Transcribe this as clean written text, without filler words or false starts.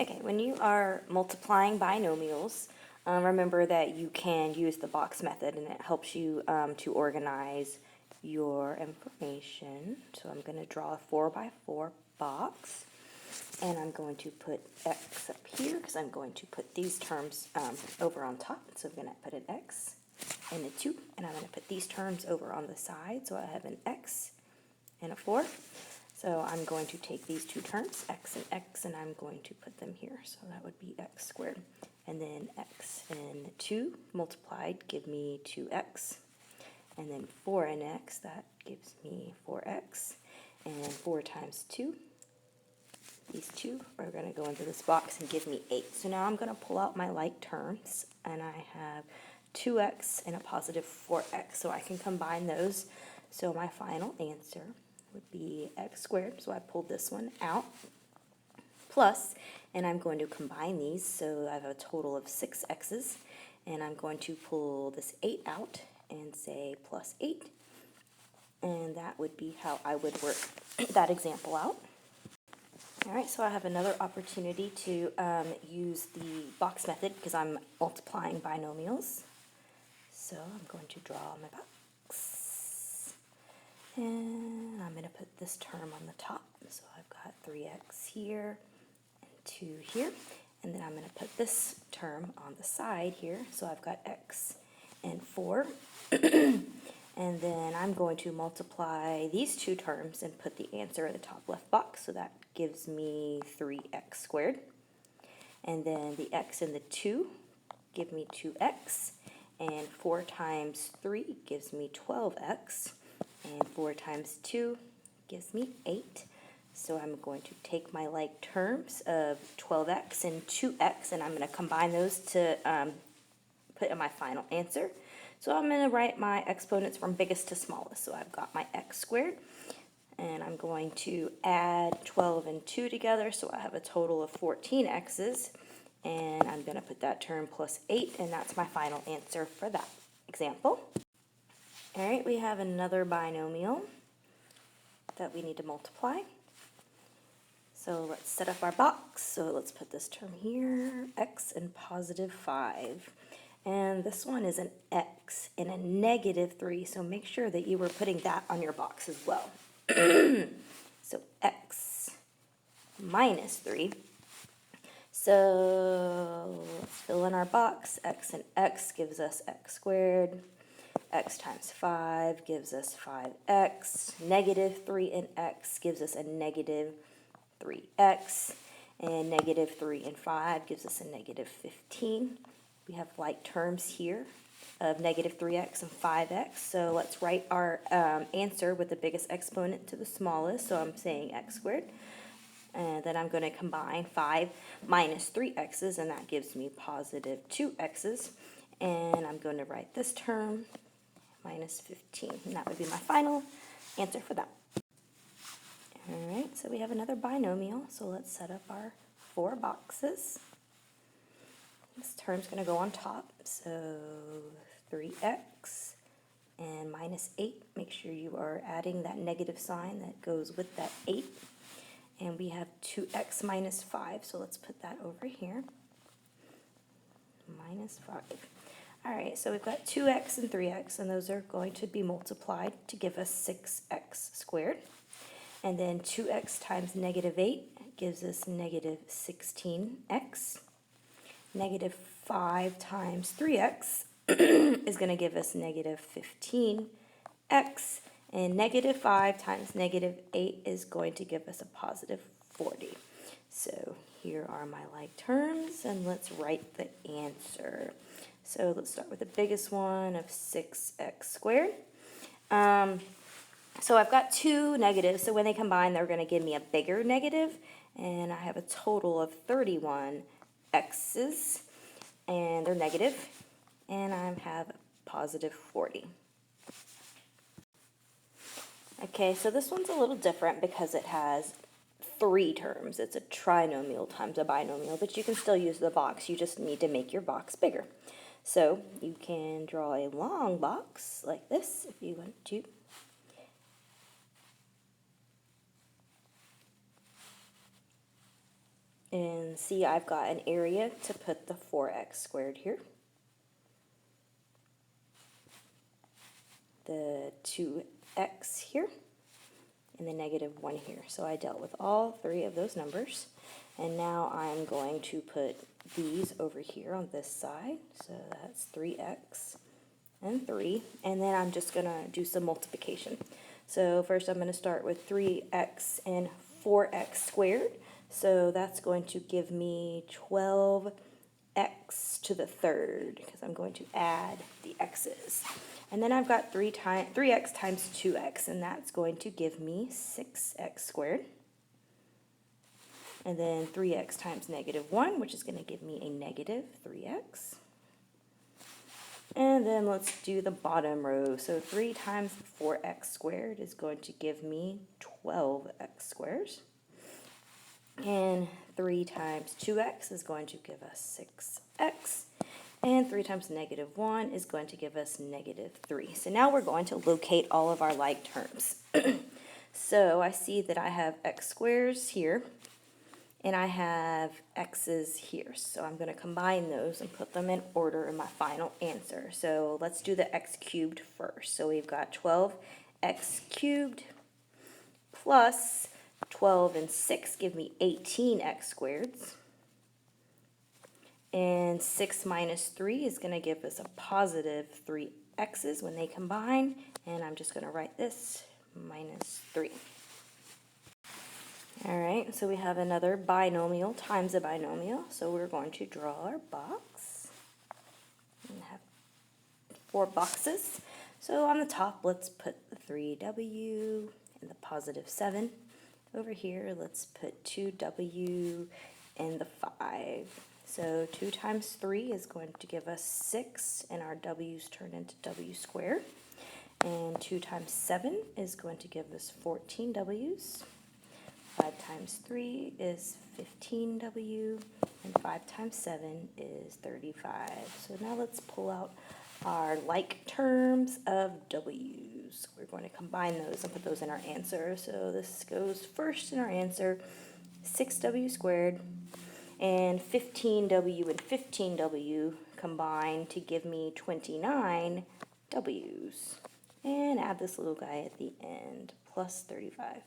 Okay, when you are multiplying binomials, remember that you can use the box method, and it helps you to organize your information. So I'm going to draw a 4 by 4 box, and I'm going to put x up here because I'm going to put these terms over on top. So I'm going to put an x and a 2, and I'm going to put these terms over on the side. So I have an x and a 4. So I'm going to take these two terms, x, and I'm going to put them here. So that would be x squared. And then x and 2 multiplied give me 2x. And then 4 and x, that gives me 4x. And 4 times 2, these two are going to go into this box and give me 8. So now I'm going to pull out my like terms, and I have 2x and a positive 4x. So I can combine those. So my final answer would be x squared, so I pulled this one out, plus, and I'm going to combine these, so I have a total of 6 x's, and I'm going to pull this 8 out and say plus 8, and that would be how I would work that example out. Alright, so I have another opportunity to use the box method because I'm multiplying binomials. So I'm going to draw my box. And I'm going to put this term on the top. So I've got 3x here and 2 here. And then I'm going to put this term on the side here. So I've got x and 4. And then I'm going to multiply these two terms and put the answer in the top left box. So that gives me 3x squared. And then the x and the 2 give me 2x. And 4 times 3 gives me 12x. And 4 times 2 gives me 8. So I'm going to take my like terms of 12x and 2x, and I'm going to combine those to put in my final answer. So I'm going to write my exponents from biggest to smallest. So I've got my x squared, and I'm going to add 12 and 2 together. So I have a total of 14 x's, and I'm going to put that term plus 8, and that's my final answer for that example. All right, we have another binomial that we need to multiply. So let's set up our box. So let's put this term here, x and positive 5. And this one is an x and a negative 3, so make sure that you are putting that on your box as well. So x minus 3. So let's fill in our box. X and x gives us x squared. X times 5 gives us 5x. Negative 3 and x gives us a negative 3x. And negative 3 and 5 gives us a negative 15. We have like terms here of negative 3x and 5x. So let's write our answer with the biggest exponent to the smallest. So I'm saying x squared. And then I'm going to combine 5 minus 3x's, and that gives me positive 2x's. And I'm going to write this term minus 15, and that would be my final answer for that. All right, so we have another binomial, so let's set up our 4 boxes. This term's going to go on top, so 3x and minus 8. Make sure you are adding that negative sign that goes with that 8. And we have 2x minus 5, so let's put that over here. Minus 5. All right, so we've got 2x and 3x, and those are going to be multiplied to give us 6x squared. And then 2x times negative 8 gives us negative 16x. Negative 5 times 3x is going to give us negative 15x. And negative 5 times negative 8 is going to give us a positive 40. So here are my like terms, and let's write the answer. So let's start with the biggest one of 6x squared. So I've got 2 negatives, so when they combine, they're going to give me a bigger negative, and I have a total of 31 x's, and they're negative, and I have positive 40. Okay, so this one's a little different because it has 3 terms. It's a trinomial times a binomial, but you can still use the box. You just need to make your box bigger. So you can draw a long box like this if you want to. And see I've got an area to put the 4x squared here, the 2x here, and the -1 here. So I dealt with all three of those numbers, and now I'm going to put these over here on this side. So that's 3x and 3, and then I'm just going to do some multiplication. So first I'm going to start with 3x and 4x squared. So that's going to give me 12x to the third, because I'm going to add the x's. And then I've got 3x times 2x, and that's going to give me 6x squared. And then 3x times -1, which is going to give me a -3x. And then let's do the bottom row. So 3 times 4x squared is going to give me 12x squares. And 3 times 2x is going to give us 6x. And 3 times -1 is going to give us -3. So now we're going to locate all of our like terms. So I see that I have x squares here, and I have x's here. So I'm going to combine those and put them in order in my final answer. So let's do the x cubed first. So we've got 12x cubed plus 12 and 6 give me 18x squared. And 6 minus 3 is going to give us a positive 3x's when they combine. And I'm just going to write this -3. All right, so we have another binomial times a binomial. So we're going to draw our box. And have 4 boxes. So on the top, let's put the 3w and the +7. Over here, let's put 2w and the 5. So 2 times 3 is going to give us 6, and our w's turn into w squared. And 2 times 7 is going to give us 14 w's. 5 times 3 is 15w, and 5 times 7 is 35. So now let's pull out our like terms of w's. We're going to combine those and put those in our answer. So this goes first in our answer, 6w squared, and 15w and 15w combine to give me 29 w's. And add this little guy at the end, plus 35.